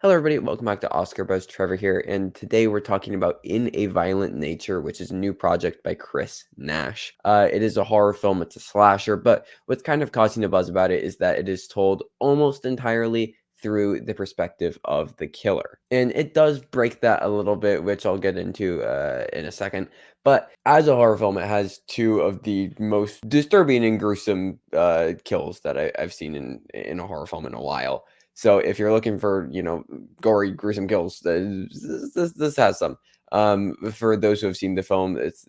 Hello, everybody. Welcome back to Oscar Buzz. Trevor here, and today we're talking about In a Violent Nature, which is a new project by Chris Nash. It is a horror film. It's a slasher, but what's kind of causing a buzz about it is that it is told almost entirely through the perspective of the killer, and it does break that a little bit, which I'll get into in a second. But as a horror film, it has two of the most disturbing and gruesome kills that I've seen in a horror film in a while. So if you're looking for, gory, gruesome kills, this has some. For those who have seen the film, it's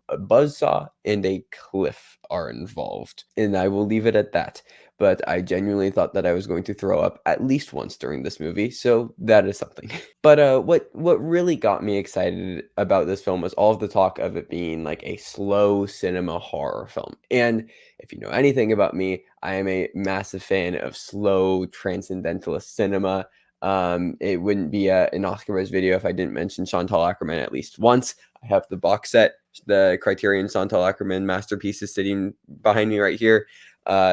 a buzzsaw and a cliff are involved, and I will leave it at that. But I genuinely thought that I was going to throw up at least once during this movie, so that is something. But what really got me excited about this film was all of the talk of it being like a slow cinema horror film, and if you know anything about me, I am a massive fan of slow transcendentalist cinema. It wouldn't be an Oscar Buzz video if I didn't mention Chantal Akerman at least once. I have the box set, the Criterion Chantal Akerman masterpieces sitting behind me right here.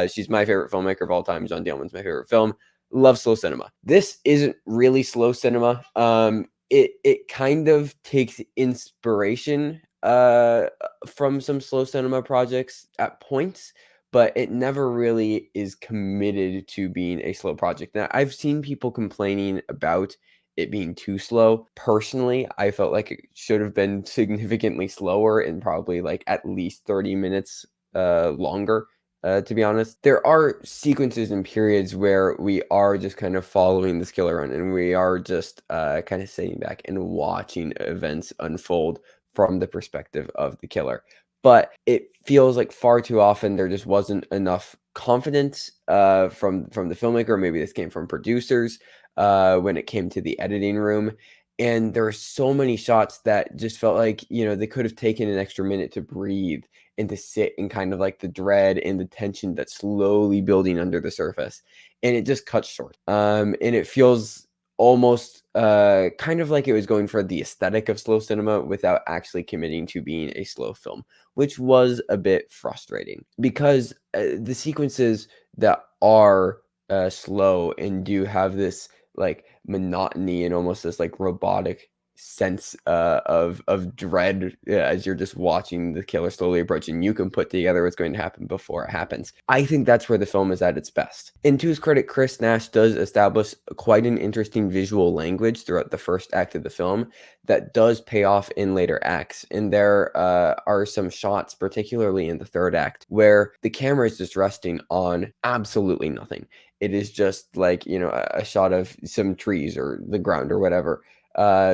She's my favorite filmmaker of all time. John Daleman's my favorite film. Love slow cinema. This isn't really slow cinema. It kind of takes inspiration from some slow cinema projects at points, but it never really is committed to being a slow project. Now, I've seen people complaining about it being too slow. Personally, I felt like it should have been significantly slower and probably like at least 30 minutes longer. To be honest, there are sequences and periods where we are just kind of following this killer around and we are just kind of sitting back and watching events unfold from the perspective of the killer. But it feels like far too often there just wasn't enough confidence from the filmmaker. Maybe this came from producers when it came to the editing room. And there were so many shots that just felt like, they could have taken an extra minute to breathe and to sit in kind of like the dread and the tension that's slowly building under the surface. And it just cuts short. And it feels almost kind of like it was going for the aesthetic of slow cinema without actually committing to being a slow film, which was a bit frustrating because the sequences that are slow and do have this like monotony and almost this like robotic sense of dread as you're just watching the killer slowly approach and you can put together what's going to happen before it happens. I think that's where the film is at its best. And to his credit, Chris Nash does establish quite an interesting visual language throughout the first act of the film that does pay off in later acts. And there are some shots, particularly in the third act, where the camera is just resting on absolutely nothing. It is just like, a shot of some trees or the ground or whatever,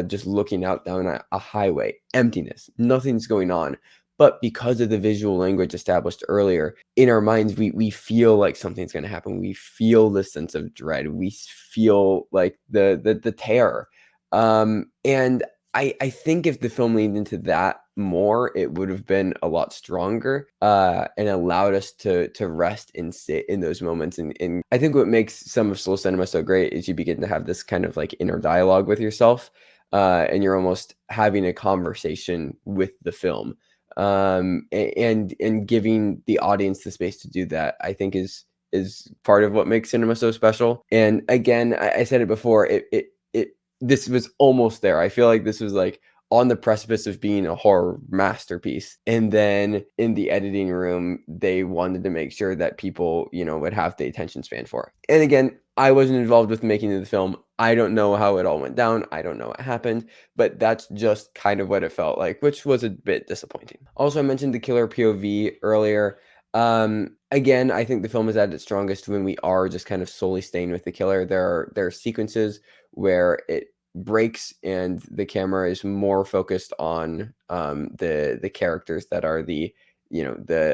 just looking out down a highway, emptiness, nothing's going on. But because of the visual language established earlier, in our minds, we feel like something's going to happen. We feel the sense of dread. We feel like the terror. And I think if the film leaned into that more, it would have been a lot stronger and allowed us to rest and sit in those moments. And I think what makes some of slow cinema so great is you begin to have this kind of like inner dialogue with yourself, and you're almost having a conversation with the film, and giving the audience the space to do that. I think is part of what makes cinema so special. And again, I said it before, it this was almost there. I feel like this was like on the precipice of being a horror masterpiece. And then in the editing room, they wanted to make sure that people, would have the attention span for it. And again, I wasn't involved with making of the film. I don't know how it all went down. I don't know what happened, but that's just kind of what it felt like, which was a bit disappointing. Also, I mentioned the killer POV earlier. Again, I think the film is at its strongest when we are just kind of solely staying with the killer. There are sequences where it breaks and the camera is more focused on the characters that are the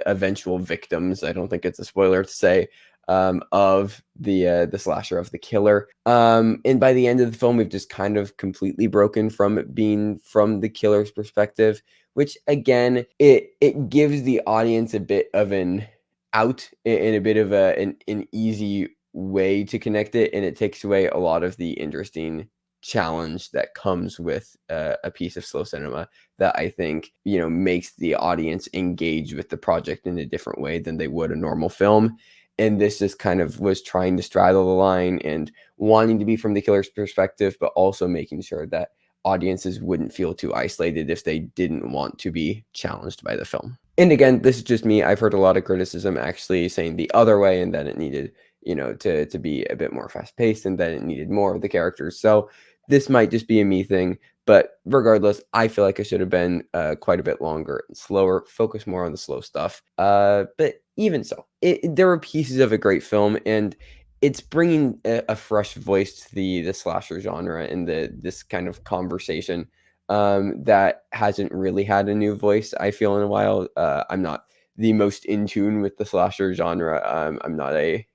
eventual victims. I don't think it's a spoiler to say of the slasher, of the killer. And by the end of the film, we've just kind of completely broken from it being from the killer's perspective, which again, it gives the audience a bit of an out and a bit of an easy way to connect it, and it takes away a lot of the interesting challenge that comes with a piece of slow cinema that I think makes the audience engage with the project in a different way than they would a normal film. and this just kind of was trying to straddle the line and wanting to be from the killer's perspective, but also making sure that audiences wouldn't feel too isolated if they didn't want to be challenged by the film. And again, this is just me. I've heard a lot of criticism actually saying the other way, and that it needed, to be a bit more fast paced, and that it needed more of the characters. So this might just be a me thing, but regardless, I feel like it should have been quite a bit longer and slower, focus more on the slow stuff. But even so, there are pieces of a great film, and it's bringing a fresh voice to the slasher genre and this kind of conversation that hasn't really had a new voice, I feel, in a while. I'm not the most in tune with the slasher genre. I'm not a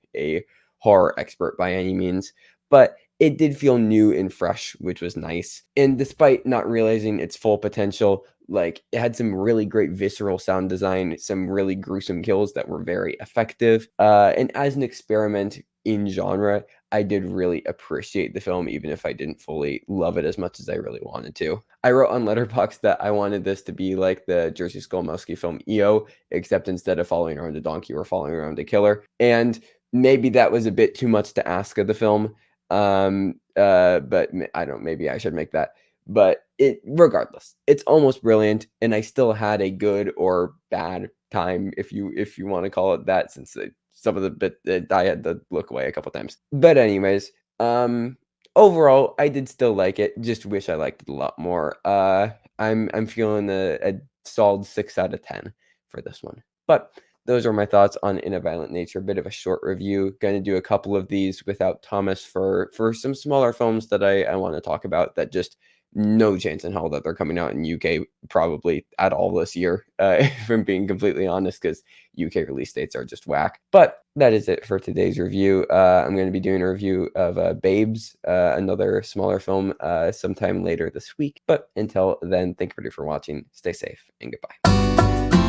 horror expert by any means, but it did feel new and fresh, which was nice. And despite not realizing its full potential, like it had some really great visceral sound design, some really gruesome kills that were very effective. And as an experiment in genre, I did really appreciate the film, even if I didn't fully love it as much as I really wanted to. I wrote on Letterboxd that I wanted this to be like the Jersey Skolmowski film EO, except instead of following around a donkey, we're following around a killer. And maybe that was a bit too much to ask of the film. But I don't. Maybe I should make that. But regardless, it's almost brilliant, and I still had a good or bad time, if you want to call it that, since some of the bit I had to look away a couple times. But anyways, overall, I did still like it. Just wish I liked it a lot more. I'm feeling a solid 6 out of 10 for this one. But those are my thoughts on In a Violent Nature. A bit of a short review. Going to do a couple of these without Thomas for some smaller films that I want to talk about that just no chance in hell that they're coming out in UK probably at all this year, if I'm being completely honest, because UK release dates are just whack. But that is it for today's review. I'm going to be doing a review of Babes, another smaller film, sometime later this week. But until then, thank you for watching. Stay safe and goodbye.